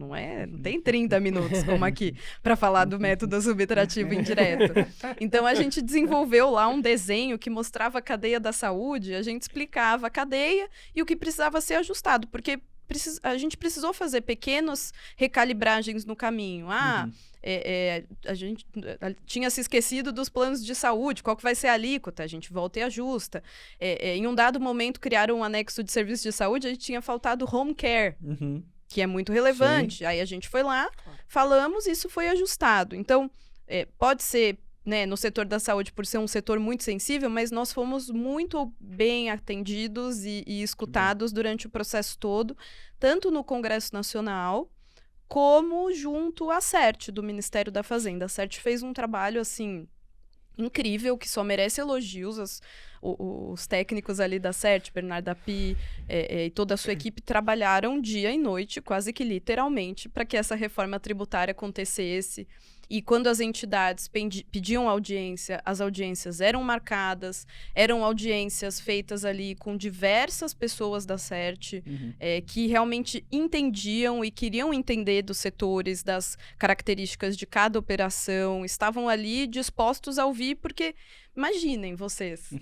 tem 30 minutos como aqui, para falar do método subtrativo indireto. Então, a gente desenvolveu lá um desenho que mostrava a cadeia da saúde, a gente explicava a cadeia e o que precisava ser ajustado, porque a gente precisou fazer pequenas recalibragens no caminho. A gente tinha se esquecido dos planos de saúde, qual que vai ser a alíquota, a gente volta e ajusta. Em um dado momento, criaram um anexo de serviço de saúde, a gente tinha faltado home care, que é muito relevante. Sim. Aí a gente foi lá, falamos, isso foi ajustado. Então, pode ser, né, no setor da saúde, por ser um setor muito sensível, mas nós fomos muito bem atendidos e escutados durante o processo todo, tanto no Congresso Nacional, como junto à CERT, do Ministério da Fazenda. A CERT fez um trabalho, assim, incrível, que só merece elogios. Os técnicos ali da CERT, Bernardo Api e toda a sua equipe trabalharam dia e noite, quase que literalmente, para que essa reforma tributária acontecesse. E quando as entidades pediam audiência, as audiências eram marcadas, eram audiências feitas ali com diversas pessoas da CERT, que realmente entendiam e queriam entender dos setores, das características de cada operação, estavam ali dispostos a ouvir, porque imaginem vocês,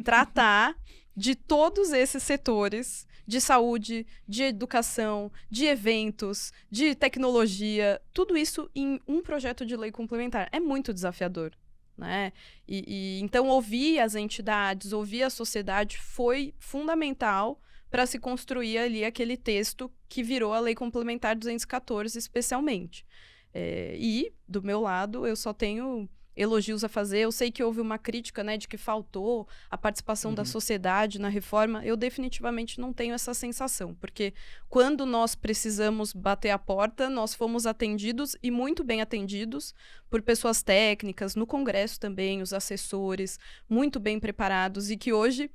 tratar de todos esses setores de saúde, de educação, de eventos, de tecnologia, tudo isso em um projeto de lei complementar. É muito desafiador, né? Então, ouvir as entidades, ouvir a sociedade foi fundamental para se construir ali aquele texto que virou a Lei Complementar 214, especialmente. E, do meu lado, eu só tenho elogios a fazer. Eu sei que houve uma crítica, né, de que faltou a participação da sociedade na reforma. Eu definitivamente não tenho essa sensação, porque quando nós precisamos bater a porta, nós fomos atendidos, e muito bem atendidos, por pessoas técnicas, no Congresso também, os assessores, muito bem preparados, e que hoje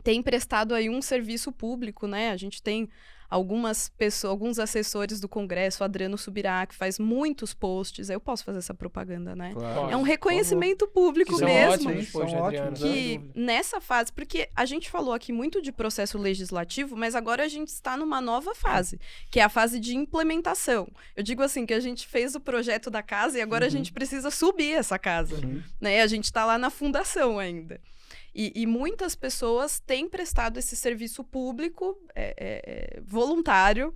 têm prestado aí um serviço público, né? A gente tem algumas pessoas, alguns assessores do Congresso, o Adriano Subirá, que faz muitos posts. Eu posso fazer essa propaganda, né? Claro. É um reconhecimento público São mesmo. ótimos posts, Adriano. Que nessa fase, porque a gente falou aqui muito de processo legislativo, mas agora a gente está numa nova fase, que é a fase de implementação. Eu digo assim, que a gente fez o projeto da casa e agora a gente precisa subir essa casa, né? A gente está lá na fundação ainda. E muitas pessoas têm prestado esse serviço público voluntário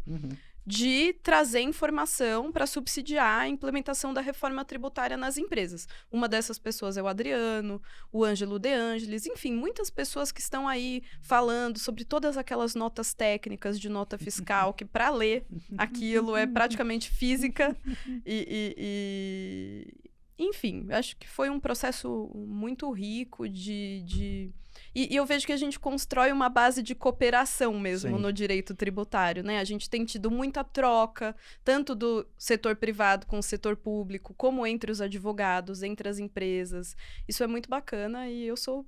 de trazer informação para subsidiar a implementação da reforma tributária nas empresas. Uma dessas pessoas é o Adriano, o Ângelo De Angelis, enfim, muitas pessoas que estão aí falando sobre todas aquelas notas técnicas de nota fiscal, que para ler aquilo é praticamente física enfim, acho que foi um processo muito rico E eu vejo que a gente constrói uma base de cooperação mesmo no direito tributário, né? A gente tem tido muita troca, tanto do setor privado com o setor público, como entre os advogados, entre as empresas. Isso é muito bacana e eu sou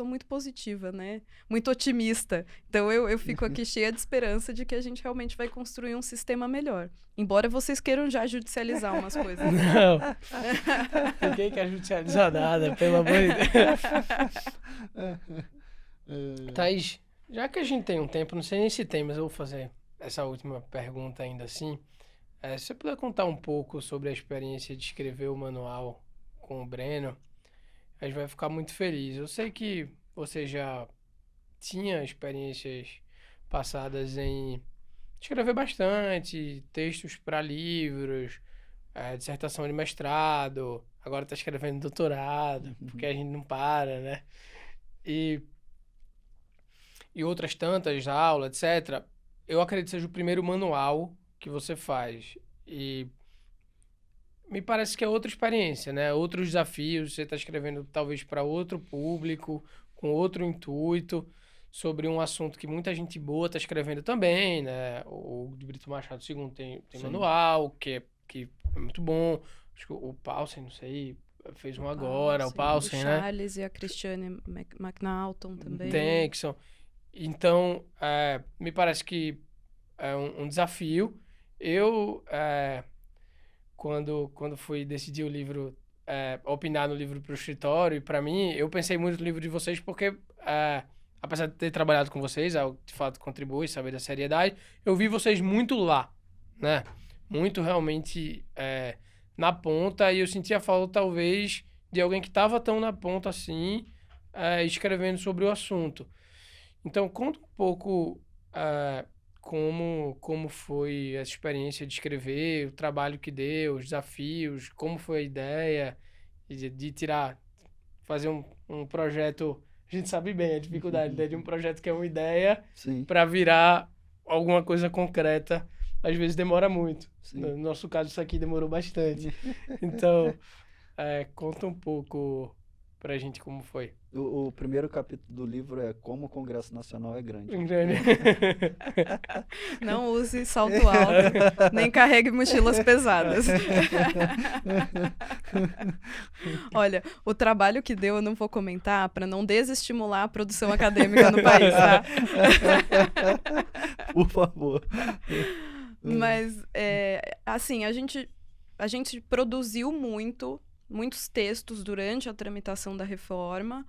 muito positiva, né? Muito otimista. Então, eu fico aqui cheia de esperança de que a gente realmente vai construir um sistema melhor. Embora vocês queiram já judicializar umas coisas. Não. Ninguém quer judicializar nada, pelo amor de Deus. Thaís, já que a gente tem um tempo, não sei nem se tem, mas eu vou fazer essa última pergunta ainda assim. Se você puder contar um pouco sobre a experiência de escrever o manual com o Breno, a gente vai ficar muito feliz. Eu sei que você já tinha experiências passadas em escrever bastante, textos para livros, dissertação de mestrado, agora está escrevendo doutorado, porque a gente não para, né? E outras tantas aulas, etc. Eu acredito que seja o primeiro manual que você faz. E me parece que é outra experiência, né? Outros desafios, você está escrevendo talvez para outro público, com outro intuito, sobre um assunto que muita gente boa está escrevendo também, né? O de Brito Machado II tem manual, que é muito bom. Acho que o Paulsen, não sei, fez um agora, o Paulsen, o né? Charles e a Christiane McNaughton também. Tem, que são... Então, me parece que é um desafio. Eu, quando fui decidir o livro, opinar no livro para o escritório, e para mim, eu pensei muito no livro de vocês porque, apesar de ter trabalhado com vocês, de fato contribui, saber da seriedade, eu vi vocês muito lá, né? Muito realmente na ponta, e eu sentia falta, talvez, de alguém que estava tão na ponta assim, escrevendo sobre o assunto. Então, conta um pouco como foi essa experiência de escrever, o trabalho que deu, os desafios, como foi a ideia de tirar, fazer um projeto. A gente sabe bem a dificuldade, né, de um projeto que é uma ideia para virar alguma coisa concreta. Às vezes demora muito. Sim. No nosso caso, isso aqui demorou bastante. Então, conta um pouco pra gente como foi. O primeiro capítulo do livro é Como o Congresso Nacional é Grande. Não use salto alto, nem carregue mochilas pesadas. Olha, o trabalho que deu eu não vou comentar para não desestimular a produção acadêmica no país, tá? Por favor. Mas, assim, a gente produziu muitos textos durante a tramitação da reforma,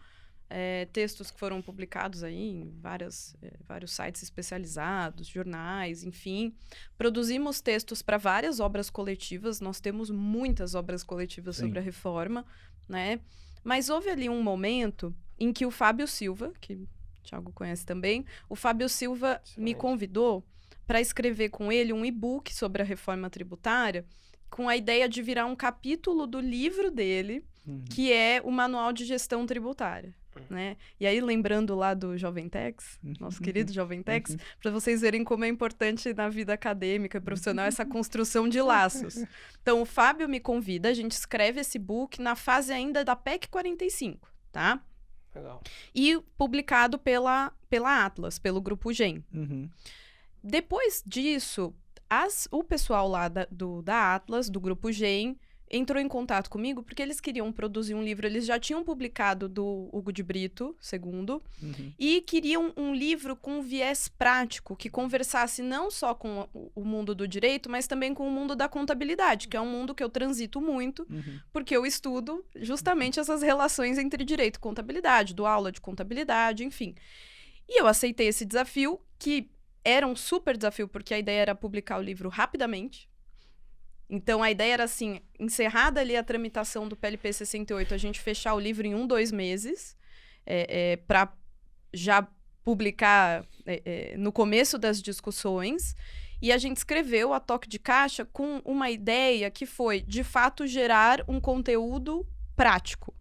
textos que foram publicados aí em vários sites especializados, jornais, enfim. Produzimos textos para várias obras coletivas, nós temos muitas obras coletivas sobre a reforma, né? Mas houve ali um momento em que o Fábio Silva, que o Thiago conhece também, o Fábio Silva me convidou para escrever com ele um e-book sobre a reforma tributária, com a ideia de virar um capítulo do livro dele, que é o Manual de Gestão Tributária, né? E aí, lembrando lá do Joventex, nosso querido Joventex, para vocês verem como é importante na vida acadêmica e profissional essa construção de laços. Então, o Fábio me convida, a gente escreve esse book na fase ainda da PEC 45, tá? Legal. E publicado pela Atlas, pelo Grupo GEM. Depois disso, o pessoal lá da Atlas, do Grupo GEM, entrou em contato comigo porque eles queriam produzir um livro. Eles já tinham publicado do Hugo de Brito, II, e queriam um livro com viés prático, que conversasse não só com o mundo do direito, mas também com o mundo da contabilidade, que é um mundo que eu transito muito, porque eu estudo justamente essas relações entre direito e contabilidade, dou aula de contabilidade, enfim. E eu aceitei esse desafio, que era um super desafio, porque a ideia era publicar o livro rapidamente. Então, a ideia era assim, encerrada ali a tramitação do PLP 68, a gente fechar o livro em 2 meses, para já publicar no começo das discussões. E a gente escreveu a toque de caixa com uma ideia que foi, de fato, gerar um conteúdo prático,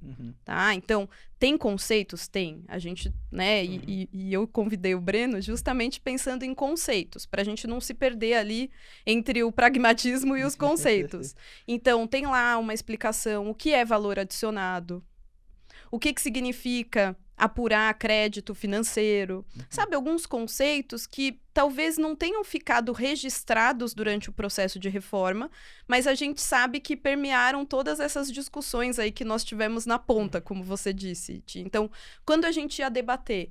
tá? Então, tem conceitos? Tem. A gente, né, e eu convidei o Breno justamente pensando em conceitos, para a gente não se perder ali entre o pragmatismo e os conceitos. Então, tem lá uma explicação, o que é valor adicionado, o que significa apurar crédito financeiro, sabe, alguns conceitos que talvez não tenham ficado registrados durante o processo de reforma, mas a gente sabe que permearam todas essas discussões aí que nós tivemos na ponta, como você disse. Então, quando a gente ia debater,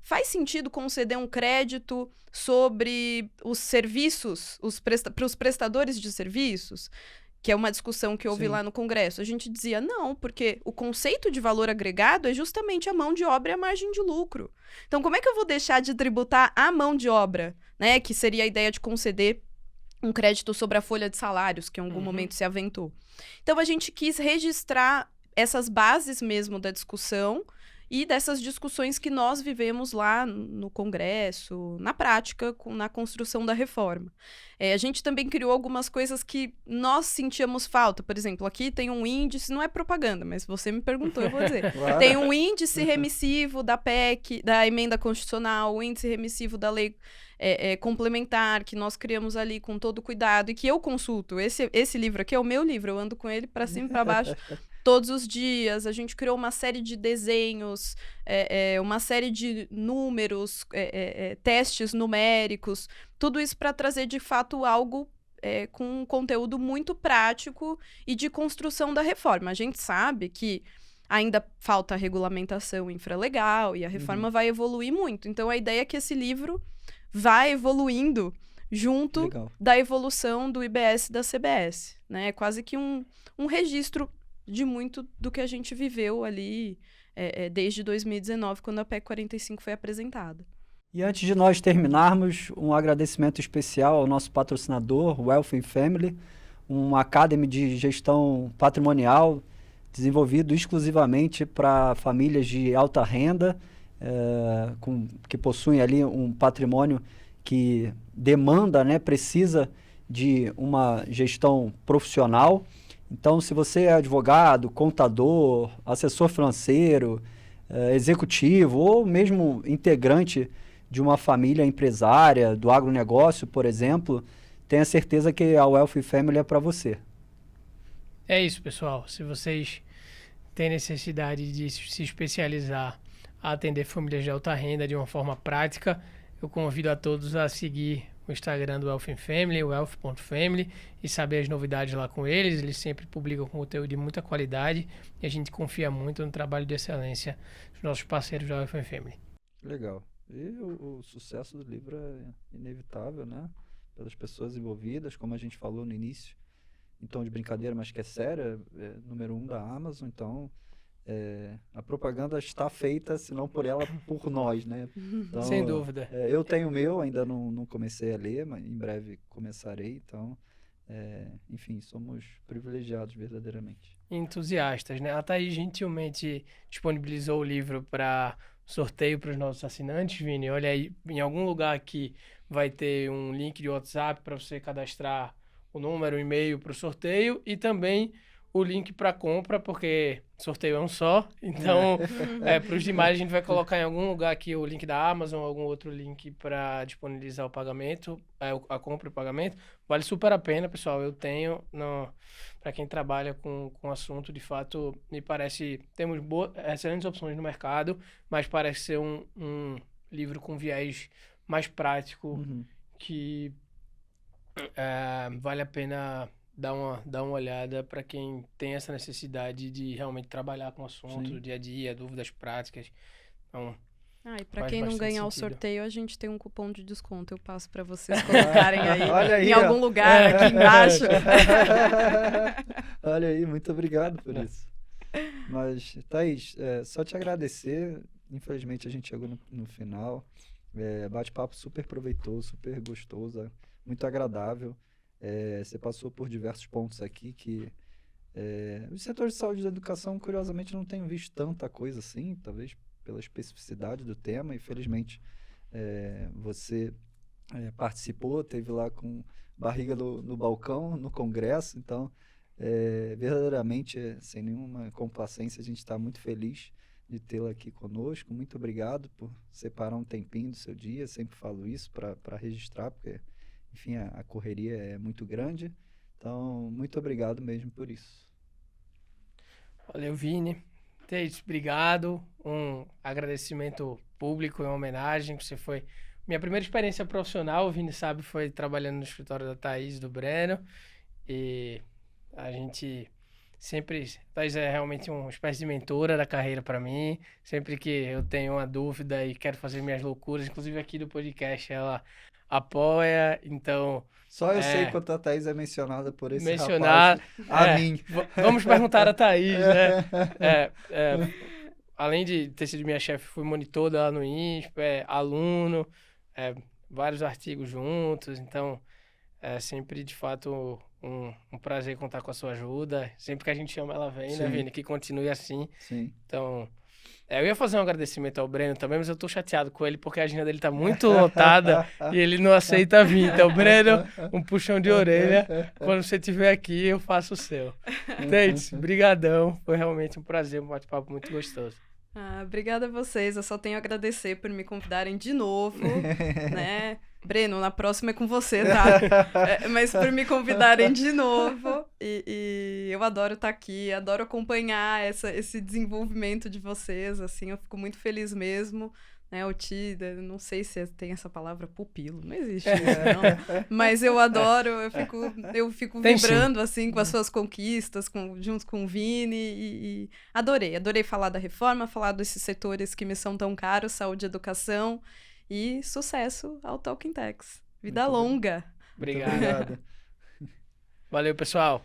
faz sentido conceder um crédito sobre os serviços, para os prestadores de serviços? que é uma discussão que houve lá no Congresso. A gente dizia, não, porque o conceito de valor agregado é justamente a mão de obra e a margem de lucro. Então, como é que eu vou deixar de tributar a mão de obra, né? Que seria a ideia de conceder um crédito sobre a folha de salários, que em algum momento se aventou. Então, a gente quis registrar essas bases mesmo da discussão e dessas discussões que nós vivemos lá no Congresso, na prática, na construção da reforma. A gente também criou algumas coisas que nós sentíamos falta. Por exemplo, aqui tem um índice, não é propaganda, mas você me perguntou, eu vou dizer. Claro. Tem um índice remissivo da PEC, da emenda constitucional, o índice remissivo da lei complementar, que nós criamos ali com todo cuidado e que eu consulto. Esse livro aqui é o meu livro, eu ando com ele para cima e para baixo todos os dias. A gente criou uma série de desenhos, uma série de números, testes numéricos, tudo isso para trazer, de fato, algo com um conteúdo muito prático e de construção da reforma. A gente sabe que ainda falta a regulamentação infralegal e a reforma vai evoluir muito. Então, a ideia é que esse livro vá evoluindo junto da evolução do IBS e da CBS. Né? É quase que um registro de muito do que a gente viveu ali desde 2019, quando a PEC 45 foi apresentada. E antes de nós terminarmos, um agradecimento especial ao nosso patrocinador, Wealth and Family, uma academy de gestão patrimonial desenvolvido exclusivamente para famílias de alta renda, que possuem ali um patrimônio que demanda, né, precisa de uma gestão profissional. Então, se você é advogado, contador, assessor financeiro, executivo ou mesmo integrante de uma família empresária, do agronegócio, por exemplo, tenha certeza que a Wealth Family é para você. É isso, pessoal. Se vocês têm necessidade de se especializar a atender famílias de alta renda de uma forma prática, eu convido a todos a seguir o Instagram do Wealth Family, wealth.family, e saber as novidades lá com eles. Eles sempre publicam conteúdo de muita qualidade e a gente confia muito no trabalho de excelência dos nossos parceiros da Wealth Family. Legal. E o sucesso do livro é inevitável, né? Pelas pessoas envolvidas, como a gente falou no início, em tom de brincadeira, mas que é séria, número 1 da Amazon. Então, a propaganda está feita, se não por ela, por nós, né? Então, sem dúvida. Eu tenho o meu, ainda não comecei a ler, mas em breve começarei. Então, enfim, somos privilegiados verdadeiramente. Entusiastas, né? A Thaís gentilmente disponibilizou o livro para sorteio para os nossos assinantes, Vini. Olha aí, em algum lugar aqui vai ter um link de WhatsApp para você cadastrar o número, o e-mail para o sorteio e também o link para compra, porque sorteio é um só. Então, para os demais, a gente vai colocar em algum lugar aqui o link da Amazon, algum outro link para disponibilizar o pagamento, a compra e o pagamento. Vale super a pena, pessoal. Eu tenho, para quem trabalha com o assunto, de fato, me parece, temos excelentes opções no mercado, mas parece ser um livro com viés mais prático, que vale a pena dar uma olhada para quem tem essa necessidade de realmente trabalhar com o assunto do dia a dia, dúvidas práticas. Então, e para quem não ganhar o sorteio, a gente tem um cupom de desconto. Eu passo para vocês colocarem aí, em algum lugar aqui embaixo. Olha aí, muito obrigado por isso. Mas, Thaís, só te agradecer. Infelizmente, a gente chegou no final. Bate-papo super proveitoso, super gostoso, muito agradável. Você passou por diversos pontos aqui que o setor de saúde e da educação, curiosamente, não tenho visto tanta coisa assim, talvez pela especificidade do tema. Infelizmente, você participou, teve lá com barriga no balcão, no Congresso. Então, verdadeiramente, sem nenhuma complacência, a gente está muito feliz de tê-la aqui conosco. Muito obrigado por separar um tempinho do seu dia. Sempre falo isso para registrar, porque, enfim, a correria é muito grande. Então, muito obrigado mesmo por isso. Valeu, Vini. Thaís, obrigado. Um agradecimento público em homenagem. Você foi minha primeira experiência profissional, o Vini sabe, foi trabalhando no escritório da Thaís, do Breno. E a gente sempre... Thaís é realmente uma espécie de mentora da carreira para mim. Sempre que eu tenho uma dúvida e quero fazer minhas loucuras, inclusive aqui do podcast, ela apoia, então... Só eu sei quanto a Thaís é mencionada por esse mencionar, rapaz. A mim. Vamos perguntar a Thaís, né? Além de ter sido minha chefe, fui monitor dela no INSPE, aluno, vários artigos juntos, então é sempre, de fato, um prazer contar com a sua ajuda. Sempre que a gente chama, ela vem, né, Vini? Que continue assim. Sim. Então, eu ia fazer um agradecimento ao Breno também, mas eu tô chateado com ele porque a agenda dele tá muito lotada e ele não aceita vir. Então, Breno, um puxão de orelha. Quando você estiver aqui, eu faço o seu. Tates, brigadão. Foi realmente um prazer, um bate-papo muito gostoso. Obrigada a vocês, eu só tenho a agradecer por me convidarem de novo, né? Breno, na próxima é com você, tá? Mas por me convidarem de novo, e eu adoro estar aqui, adoro acompanhar esse desenvolvimento de vocês, assim, eu fico muito feliz mesmo, né? O Ti, não sei se tem essa palavra pupilo, não existe isso, não. Mas eu adoro, eu fico vibrando, assim, com as suas conquistas, junto com o Vini, e adorei falar da reforma, falar desses setores que me são tão caros, saúde e educação, e sucesso ao Talking Techs. Vida longa! Obrigado. Valeu, pessoal!